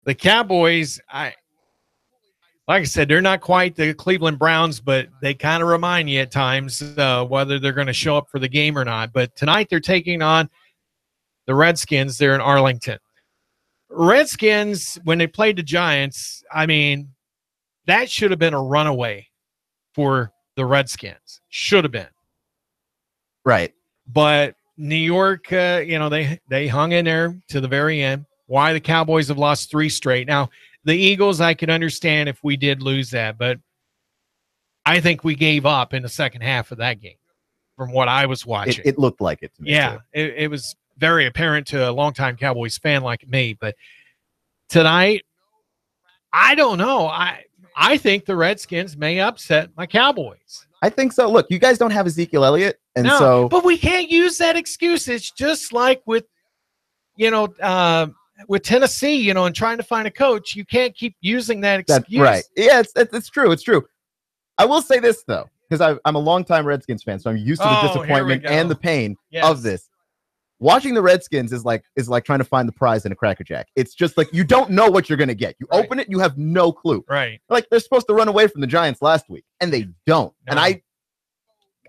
The Cowboys, like I said, they're not quite the Cleveland Browns, but they kind of remind you at times whether they're going to show up for the game or not. But tonight they're taking on the Redskins. They're in Arlington. Redskins, when they played the Giants, I mean, that should have been a runaway for the Redskins. Should have been. Right. But New York, they hung in there to the very end. Why the Cowboys have lost 3 straight. Now, the Eagles, I could understand if we did lose that, but I think we gave up in the second half of that game from what I was watching. It looked like it to me. Yeah, it was very apparent to a longtime Cowboys fan like me. But tonight, I don't know. I think the Redskins may upset my Cowboys. I think so. Look, you guys don't have Ezekiel Elliott, and so but we can't use that excuse. It's just like with Tennessee, and trying to find a coach, you can't keep using that excuse. Right. Yeah, it's true. It's true. I will say this, though, because I'm a longtime Redskins fan, so I'm used to the disappointment and the pain of this. Watching the Redskins is like trying to find the prize in a Cracker Jack. It's just like you don't know what you're going to get. You open it, you have no clue. Right. Like they're supposed to run away from the Giants last week, and they don't. No. And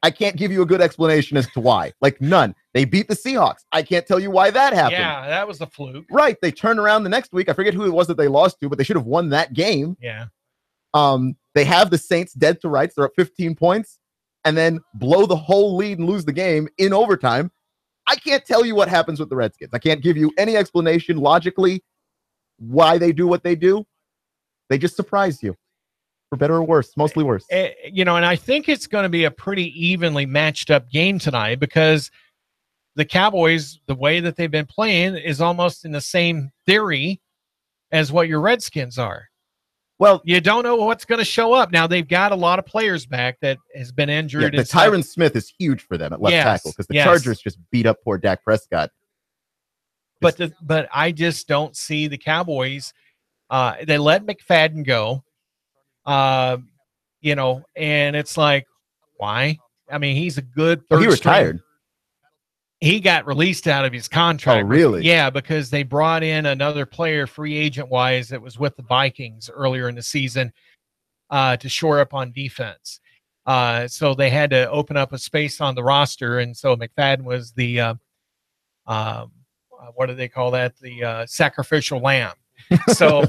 I can't give you a good explanation as to why. Like none. They beat the Seahawks. I can't tell you why that happened. Yeah, that was a fluke. Right. They turn around the next week. I forget who it was that they lost to, but they should have won that game. Yeah. They have the Saints dead to rights. They're up 15 points, and then blow the whole lead and lose the game in overtime. I can't tell you what happens with the Redskins. I can't give you any explanation logically why they do what they do. They just surprise you, for better or worse, mostly worse. And I think it's going to be a pretty evenly matched up game tonight because the Cowboys, the way that they've been playing, is almost in the same theory as what your Redskins are. Well, you don't know what's going to show up. Now, they've got a lot of players back that has been injured. Yeah, Tyron Smith is huge for them at left tackle because the Chargers just beat up poor Dak Prescott. But I just don't see the Cowboys. They let McFadden go, and it's like, why? I mean, he's a good third he retired. He got released out of his contract. Oh, really? Yeah, because they brought in another player free agent-wise that was with the Vikings earlier in the season to shore up on defense. So they had to open up a space on the roster, and so McFadden was the what do they call that? The sacrificial lamb. So,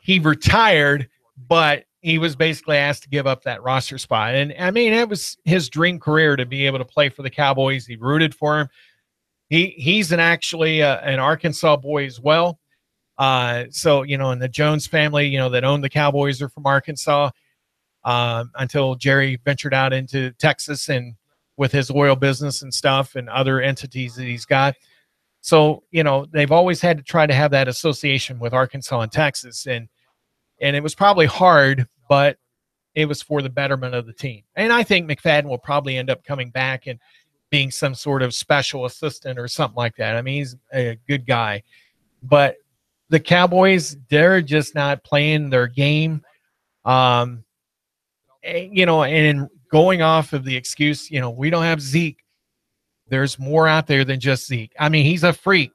he retired, but he was basically asked to give up that roster spot. And I mean, it was his dream career to be able to play for the Cowboys. He rooted for him. He's actually an Arkansas boy as well. So, and the Jones family, that owned the Cowboys are from Arkansas until Jerry ventured out into Texas and with his oil business and stuff and other entities that he's got. So, they've always had to try to have that association with Arkansas and Texas. And it was probably hard, but it was for the betterment of the team. And I think McFadden will probably end up coming back and being some sort of special assistant or something like that. I mean, he's a good guy. But the Cowboys, they're just not playing their game. And going off of the excuse, we don't have Zeke. There's more out there than just Zeke. I mean, he's a freak.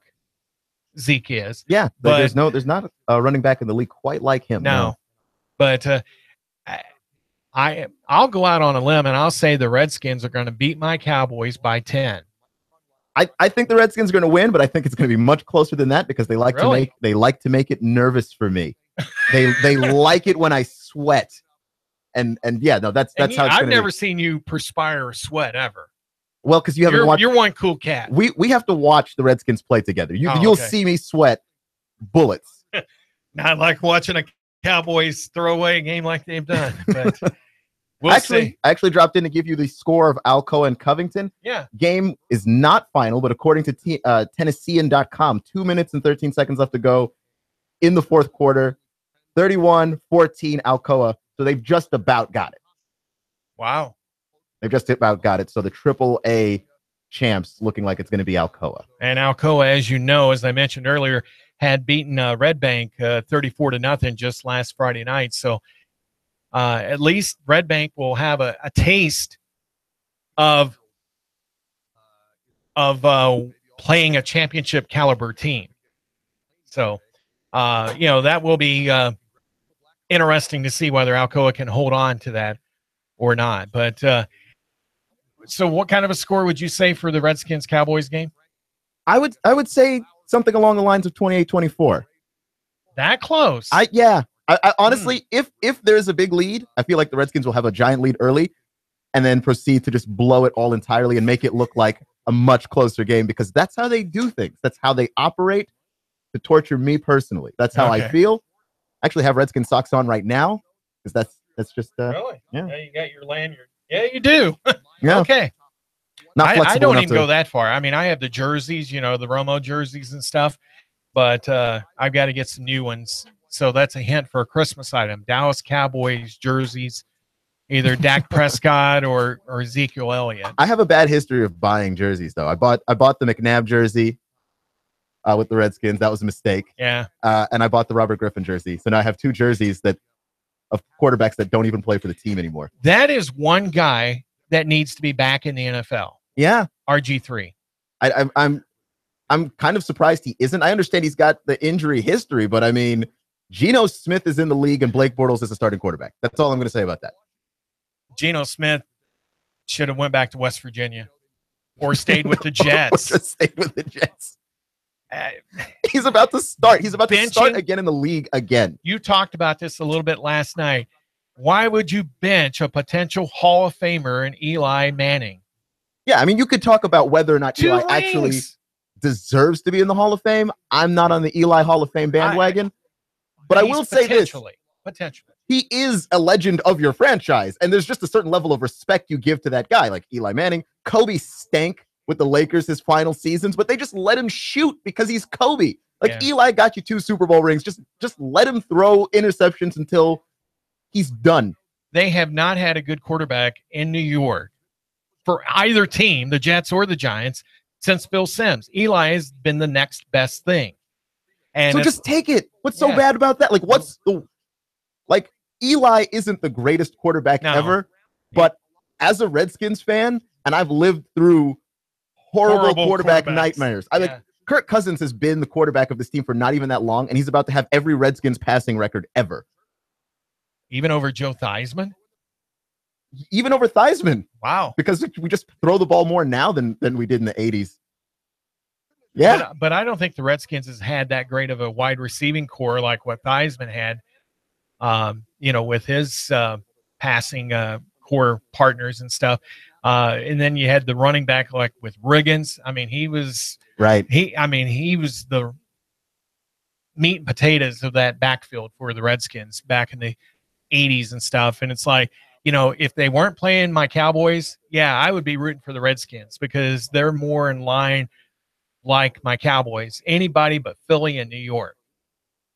Zeke is. Yeah, but there's not a running back in the league quite like him. No. But I'll go out on a limb and I'll say the Redskins are going to beat my Cowboys by 10. I think the Redskins are going to win, but I think it's going to be much closer than that because they like to make it nervous for me. They like it when I sweat. And yeah, no, that's how it's I've never seen you perspire or sweat ever. Well, because you haven't watched. You're one cool cat. We have to watch the Redskins play together. You'll see me sweat bullets. Not like watching a Cowboys throw away a game like they've done. But we'll see. I actually dropped in to give you the score of Alcoa and Covington. Yeah. Game is not final, but according to Tennessean.com, 2 minutes and 13 seconds left to go in the fourth quarter. 31-14 Alcoa. So they've just about got it. Wow. They've just about got it. So the AAA champs looking like it's going to be Alcoa. And Alcoa, as you know, as I mentioned earlier, had beaten Red Bank 34-0 just last Friday night. So at least Red Bank will have a taste of playing a championship caliber team. So that will be interesting to see whether Alcoa can hold on to that or not. But so what kind of a score would you say for the Redskins-Cowboys game? I would say something along the lines of 28-24. That close? I honestly, if there's a big lead, I feel like the Redskins will have a giant lead early and then proceed to just blow it all entirely and make it look like a much closer game, because that's how they do things. That's how they operate to torture me personally. That's how I feel. I actually have Redskins socks on right now because that's just really? Yeah, you got your lanyard. Yeah, you do. Yeah. Okay. Not flexible I don't enough even go that far. I mean, I have the jerseys, the Romo jerseys and stuff, but I've got to get some new ones. So that's a hint for a Christmas item. Dallas Cowboys jerseys, either Dak Prescott or Ezekiel Elliott. I have a bad history of buying jerseys, though. I bought the McNabb jersey with the Redskins. That was a mistake. Yeah. And I bought the Robert Griffin jersey. So now I have two jerseys of quarterbacks that don't even play for the team anymore. That is one guy that needs to be back in the NFL. Yeah. RG3. I'm kind of surprised he isn't. I understand he's got the injury history, but I mean, Geno Smith is in the league and Blake Bortles is a starting quarterback. That's all I'm going to say about that. Geno Smith should have went back to West Virginia or stayed with the Jets. Or just stayed with the Jets. He's about to start. He's about to start again in the league again. You talked about this a little bit last night. Why would you bench a potential Hall of Famer in Eli Manning? Yeah, I mean, you could talk about whether or not Eli actually deserves to be in the Hall of Fame. I'm not on the Eli Hall of Fame bandwagon. But I will say this. Potentially. He is a legend of your franchise, and there's just a certain level of respect you give to that guy, like Eli Manning. Kobe stank with the Lakers his final seasons, but they just let him shoot because he's Kobe. Like, Eli got you 2 Super Bowl rings. Just let him throw interceptions until he's done. They have not had a good quarterback in New York for either team, the Jets or the Giants, since Phil Simms. Eli has been the next best thing. And so just take it. What's so bad about that? Like, Eli isn't the greatest quarterback ever, but as a Redskins fan, and I've lived through horrible quarterback nightmares. Kirk Cousins has been the quarterback of this team for not even that long, and he's about to have every Redskins passing record ever. Even over Joe Theismann? Even over Theismann. Wow. Because we just throw the ball more now than we did in the 80s. Yeah. But I don't think the Redskins has had that great of a wide receiving core like what Theismann had, with his passing core partners and stuff. And then you had the running back like with Riggins. I mean, he was right. He was the meat and potatoes of that backfield for the Redskins back in the 80s and stuff. And it's like, if they weren't playing my Cowboys, I would be rooting for the Redskins because they're more in line like my Cowboys, anybody but Philly and New York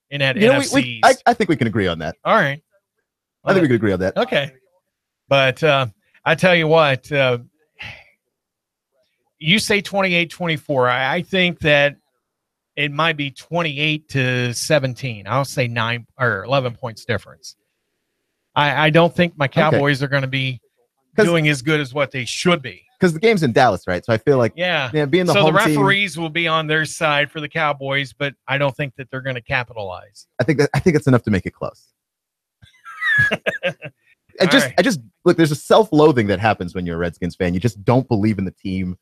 in that NFC. I think we can agree on that. All right. I think we can agree on that. Okay. But I tell you what, you say 28-24. I think that it might be 28-17. I'll say 9 or 11 points difference. I don't think my Cowboys are going to be doing as good as what they should be. Because the game's in Dallas, right? So I feel like being the home the referees team, will be on their side for the Cowboys, but I don't think that they're going to capitalize. I think it's enough to make it close. I just look, there's a self-loathing that happens when you're a Redskins fan. You just don't believe in the team.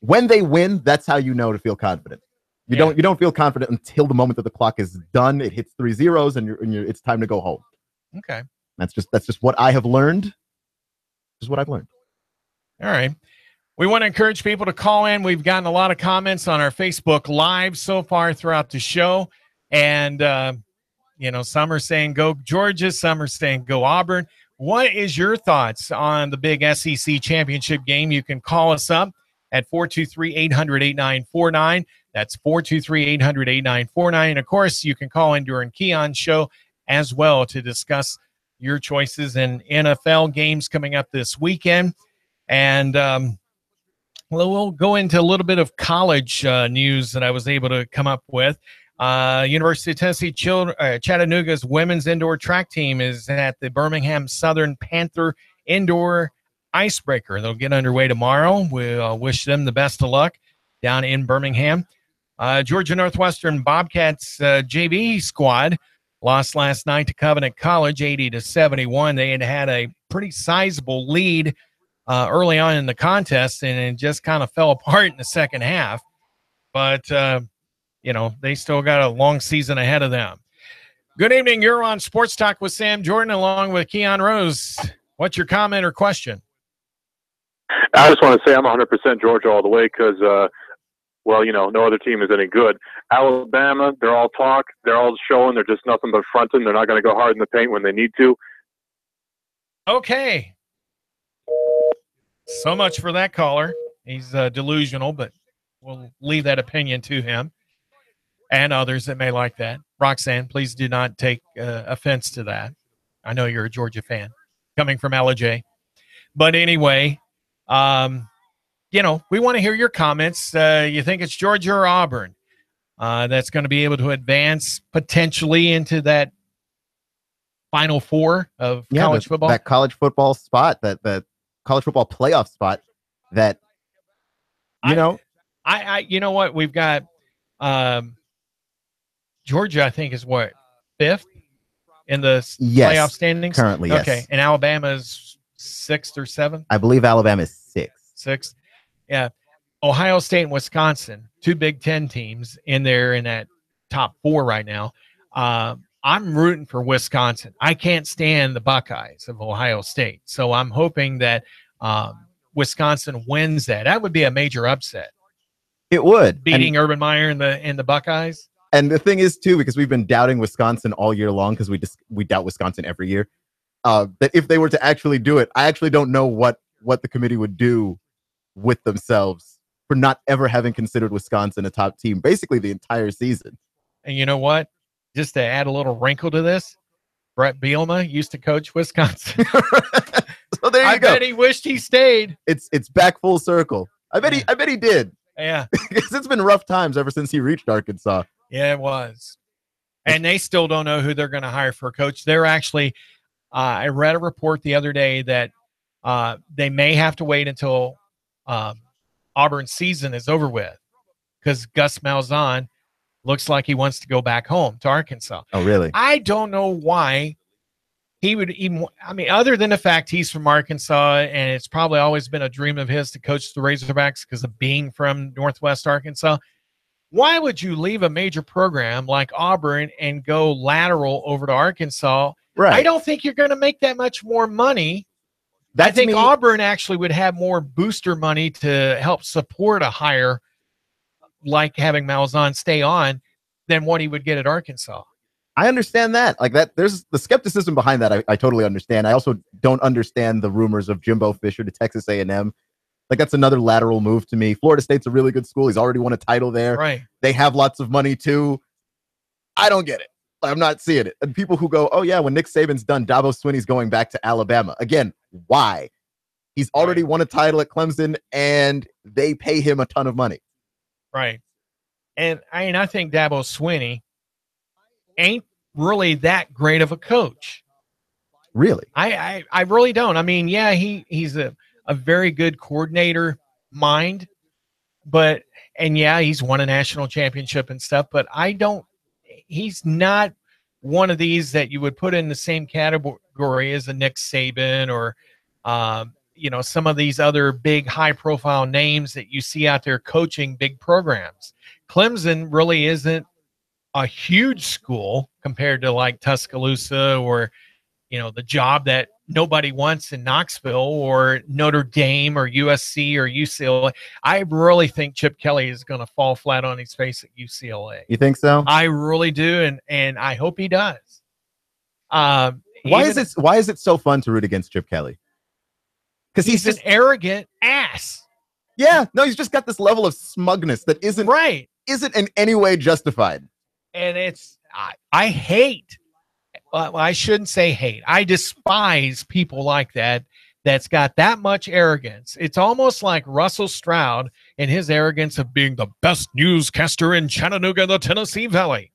When they win, that's how you know to feel confident. You don't feel confident until the moment that the clock is done. It hits 3 zeros and it's time to go home. Okay. That's just what I have learned. This is what I've learned. All right. We want to encourage people to call in. We've gotten a lot of comments on our Facebook Live so far throughout the show. And, some are saying go Georgia. Some are saying go Auburn. What is your thoughts on the big SEC championship game? You can call us up at 423-800-8949. That's 423-800-8949. And, of course, you can call in during Keon's show as well to discuss your choices in NFL games coming up this weekend. And we'll go into a little bit of college news that I was able to come up with. University of Tennessee Chattanooga's women's indoor track team is at the Birmingham Southern Panther Indoor Icebreaker. They'll get underway tomorrow. We'll wish them the best of luck down in Birmingham. Georgia Northwestern Bobcats JV squad lost last night to Covenant College, 80-71. They had a pretty sizable lead early on in the contest, and it just kind of fell apart in the second half. But, they still got a long season ahead of them. Good evening. You're on Sports Talk with Sam Jordan along with Keon Rose. What's your comment or question? I just want to say I'm 100% Georgia all the way because, no other team is any good. Alabama, they're all talk. They're all showing. They're just nothing but fronting. They're not going to go hard in the paint when they need to. Okay. So much for that caller. He's delusional, but we'll leave that opinion to him and others that may like that. Roxanne, please do not take offense to that. I know you're a Georgia fan coming from LJ. But anyway, we want to hear your comments. You think it's Georgia or Auburn that's going to be able to advance potentially into that Final Four of college football? That college football spot, that college football playoff spot that, you know what? We've got Georgia, I think, is what, 5th in the playoff standings? Currently, yes. Okay, and Alabama's 6th or 7th? I believe Alabama is 6th. 6th? Yeah. Ohio State and Wisconsin, 2 Big Ten teams in there in that top 4 right now. I'm rooting for Wisconsin. I can't stand the Buckeyes of Ohio State, so I'm hoping that Wisconsin wins that. That would be a major upset. It would. Beating Urban Meyer and the Buckeyes. And the thing is, too, because we've been doubting Wisconsin all year long, because we doubt Wisconsin every year, that if they were to actually do it, I actually don't know what the committee would do with themselves for not ever having considered Wisconsin a top team, basically the entire season. And you know what? Just to add a little wrinkle to this, Brett Bielema used to coach Wisconsin. So there you go. I bet he wished he stayed. It's back full circle. I bet he did. Yeah. Because it's been rough times ever since he reached Arkansas. Yeah, it was. And they still don't know who they're going to hire for a coach. They're actually, I read a report the other day that they may have to wait until Auburn's season is over with, because Gus Malzahn looks like he wants to go back home to Arkansas. Oh, really? I don't know why he would even, other than the fact he's from Arkansas, and it's probably always been a dream of his to coach the Razorbacks because of being from Northwest Arkansas. Why would you leave a major program like Auburn and go lateral over to Arkansas? Right. I don't think you're going to make that much more money. I think Auburn actually would have more booster money to help support a hire like having Malzahn stay on than what he would get at Arkansas. I understand that. Like that, there's the skepticism behind that. I totally understand. I also don't understand the rumors of Jimbo Fisher to Texas A&M. Like, that's another lateral move to me. Florida State's a really good school. He's already won a title there. Right. They have lots of money too. I don't get it. I'm not seeing it. And people who go, oh yeah, when Nick Saban's done, Dabo Swinney's going back to Alabama. Again, why? He's already won a title at Clemson and they pay him a ton of money. Right. And I think Dabo Swinney ain't really that great of a coach. Really? I really don't. Yeah, he's a very good coordinator mind, he's won a national championship and stuff, but he's not one of these that you would put in the same category as a Nick Saban or, some of these other big high profile names that you see out there coaching big programs. Clemson really isn't a huge school compared to like Tuscaloosa or, the job that nobody wants in Knoxville or Notre Dame or USC or UCLA. I really think Chip Kelly is going to fall flat on his face at UCLA. You think so? I really do, and I hope he does. Why is it so fun to root against Chip Kelly? Because he's an arrogant ass. Yeah, no, he's just got this level of smugness that isn't in any way justified. And I hate. Well, I shouldn't say hate. I despise people like that. That's got that much arrogance. It's almost like Russell Stroud and his arrogance of being the best newscaster in Chattanooga, the Tennessee Valley.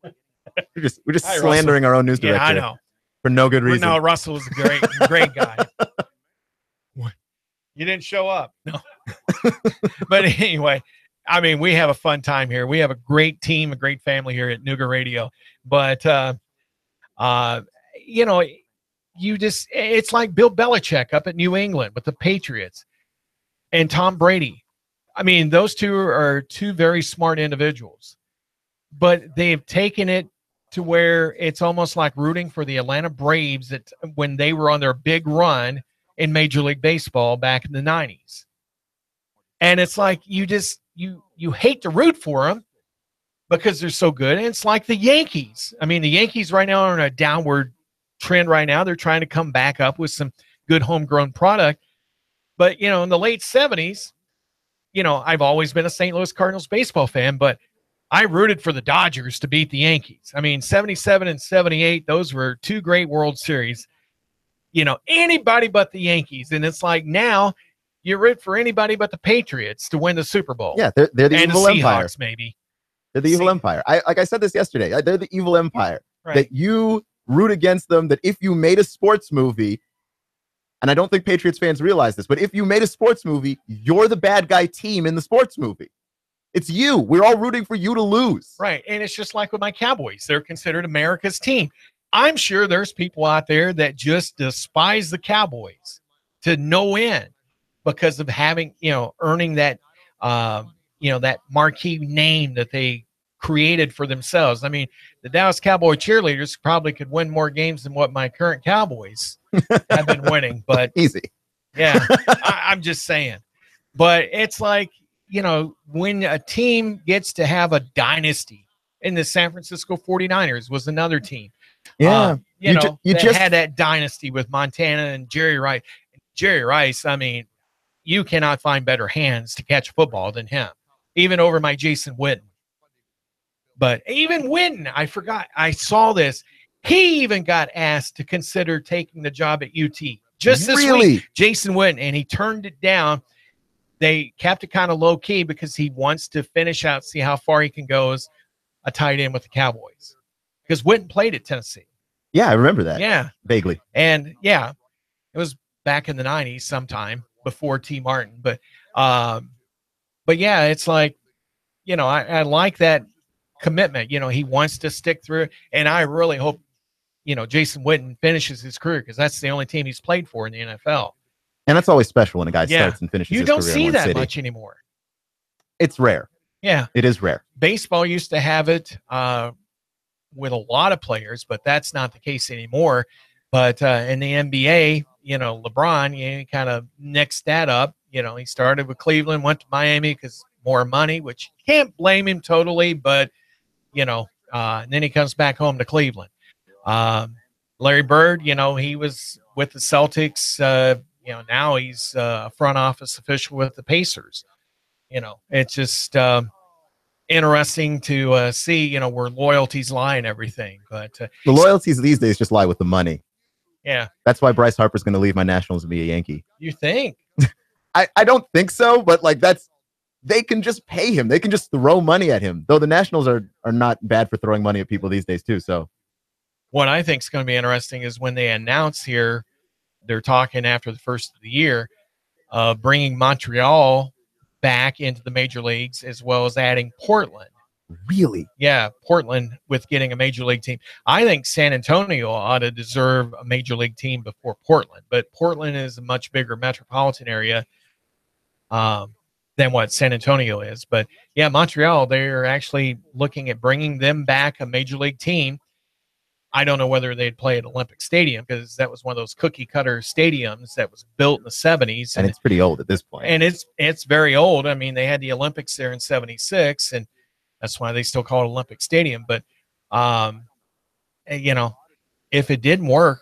We're just slandering our own news director. Yeah, I know. For no good reason. No, Russell is a great guy. You didn't show up. No. But anyway, I mean, we have a fun time here. We have a great team, a great family here at Nooga Radio. But, you know, it's like Bill Belichick up at New England with the Patriots and Tom Brady. I mean, those two are two very smart individuals, but they've taken it to where it's almost like rooting for the Atlanta Braves that when they were on their big run in Major League Baseball back in the 90s. And it's like you hate to root for them because they're so good. And it's like the Yankees. I mean, the Yankees right now are on a downward trend right now. They're trying to come back up with some good homegrown product. But, you know, in the late 70s, you know, I've always been a St. Louis Cardinals baseball fan, but I rooted for the Dodgers to beat the Yankees. I mean, 77 and 78, those were two great World Series. You know, anybody but the Yankees. And it's like now you root for anybody but the Patriots to win the Super Bowl. Yeah, they're the and evil the empire. Seahawks, maybe. They're the evil empire. Like I said this yesterday. They're the evil empire. Right. That you root against them, that if you made a sports movie, and I don't think Patriots fans realize this, but if you made a sports movie, you're the bad guy team in the sports movie. It's you. We're all rooting for you to lose. Right. And it's just like with my Cowboys. They're considered America's team. I'm sure there's people out there that just despise the Cowboys to no end because of having, you know, earning that, you know, that marquee name that they created for themselves. I mean, the Dallas Cowboy cheerleaders probably could win more games than what my current Cowboys have been winning, but easy. Yeah, I'm just saying. But it's like, you know, when a team gets to have a dynasty, and the San Francisco 49ers was another team. Yeah. You know, you that just had that dynasty with Montana and Jerry Rice. Jerry Rice, I mean, you cannot find better hands to catch football than him, even over my Jason Witten. But even Witten, I forgot, I saw this. He even got asked to consider taking the job at UT just this week, Jason Witten, and he turned it down. They kept it kind of low key because he wants to finish out, see how far he can go as a tight end with the Cowboys. Because Witten played at Tennessee. Yeah, I remember that. Yeah. Vaguely. And yeah, it was back in the 90s sometime before T. Martin. But yeah, it's like, you know, I like that commitment. You know, he wants to stick through it. And I really hope, you know, Jason Witten finishes his career because that's the only team he's played for in the NFL. And that's always special when a guy starts and finishes his career in one city. You don't see that much anymore. It's rare. Yeah. It is rare. Baseball used to have it with a lot of players, but that's not the case anymore. But in the NBA, you know, LeBron, he kind of nixed that up. You know, he started with Cleveland, went to Miami because more money, which can't blame him totally. But, you know, and then he comes back home to Cleveland. Larry Bird, you know, he was with the Celtics. You know, now he's a front office official with the Pacers. You know, it's just interesting to see, you know, where loyalties lie and everything. But the loyalties these days just lie with the money. Yeah. That's why Bryce Harper's going to leave my Nationals and be a Yankee. You think? I don't think so, but like they can just pay him. They can just throw money at him. Though the Nationals are not bad for throwing money at people these days too. So what I think is going to be interesting is when they announce here, they're talking after the first of the year, bringing Montreal back into the major leagues as well as adding Portland. Really? Yeah, Portland with getting a major league team. I think San Antonio ought to deserve a major league team before Portland, but Portland is a much bigger metropolitan area than what San Antonio is. But yeah, Montreal, they're actually looking at bringing them back a major league team. I don't know whether they'd play at Olympic Stadium because that was one of those cookie cutter stadiums that was built in the 70s. And it's pretty old at this point. And it's very old. I mean, they had the Olympics there in 76, and that's why they still call it Olympic Stadium. But, you know, if it didn't work,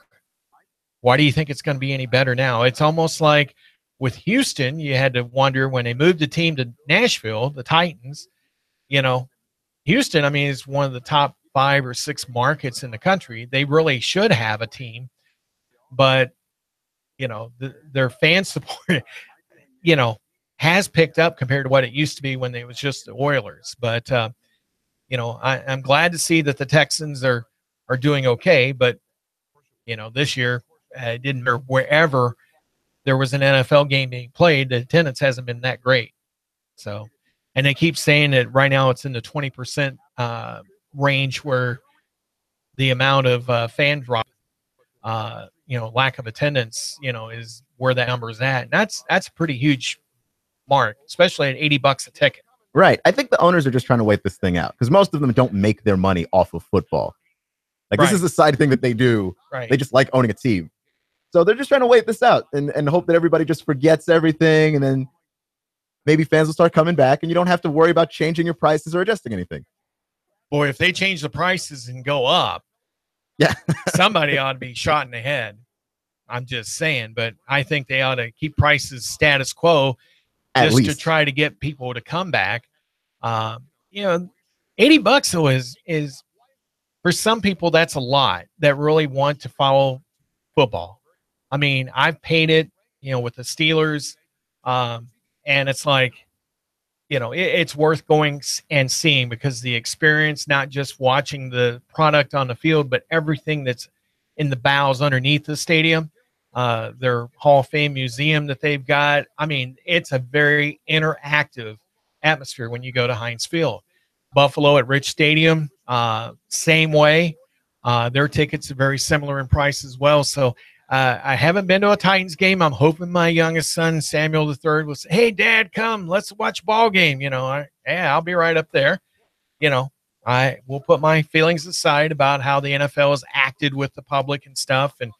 why do you think it's going to be any better now? It's almost like with Houston, you had to wonder when they moved the team to Nashville, the Titans, you know, Houston, I mean, is one of the top 5 or 6 markets in the country. They really should have a team, but you know, their fan support, you know, has picked up compared to what it used to be when it was just the Oilers. But you know, I'm glad to see that the Texans are doing okay. But you know, this year it didn't matter wherever there was an NFL game being played, the attendance hasn't been that great. So And they keep saying that right now it's in the 20% range where the amount of fan drop, lack of attendance, is where that number is at. And that's a pretty huge mark, especially at $80 a ticket. Right. I think the owners are just trying to wait this thing out because most of them don't make their money off of football. Like, this is a side thing that they do. Right. They just like owning a team. So they're just trying to wait this out and hope that everybody just forgets everything. And then maybe fans will start coming back and you don't have to worry about changing your prices or adjusting anything. Boy, if they change the prices and go up, yeah, somebody ought to be shot in the head. I'm just saying, but I think they ought to keep prices status quo just to try to get people to come back. $80 though is for some people, that's a lot that really want to follow football. I mean, I've paid it, with the Steelers, and it's like, it's worth going and seeing because the experience, not just watching the product on the field, but everything that's in the bowels underneath the stadium, their Hall of Fame museum that they've got. I mean, it's a very interactive atmosphere when you go to Heinz Field. Buffalo at Rich Stadium, same way. Their tickets are very similar in price as well. So I haven't been to a Titans game. I'm hoping my youngest son, Samuel III, will say, "Hey, Dad, come, let's watch a ball game." I'll be right up there. I will put my feelings aside about how the NFL has acted with the public and stuff and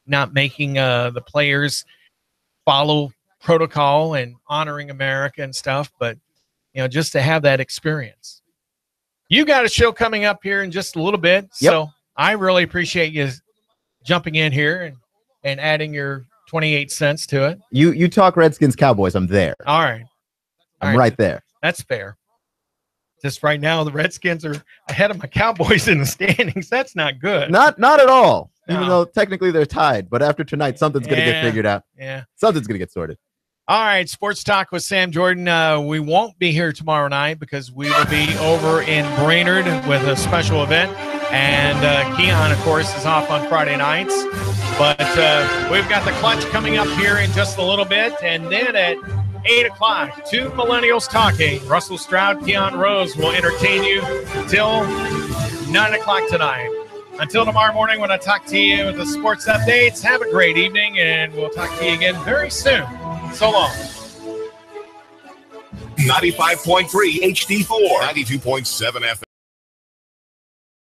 not making the players follow protocol and honoring America and stuff. But, just to have that experience. You got a show coming up here in just a little bit. Yep. So I really appreciate you jumping in here and adding your 28 cents to it. You talk Redskins Cowboys, I'm there. All right. I'm right there. That's fair. Just right now, the Redskins are ahead of my Cowboys in the standings. That's not good. Not at all. No. Even though technically they're tied. But after tonight, something's going to get figured out. Yeah. Something's going to get sorted. All right, Sports Talk with Sam Jordan. We won't be here tomorrow night because we will be over in Brainerd with a special event. And Keon, of course, is off on Friday nights. But we've got the clutch coming up here in just a little bit. And then at 8 o'clock, two millennials talking. Russell Stroud, Keon Rose will entertain you till 9 o'clock tonight. Until tomorrow morning when I talk to you with the sports updates, have a great evening, and we'll talk to you again very soon. So long. 95.3 HD4, 92.7 FM.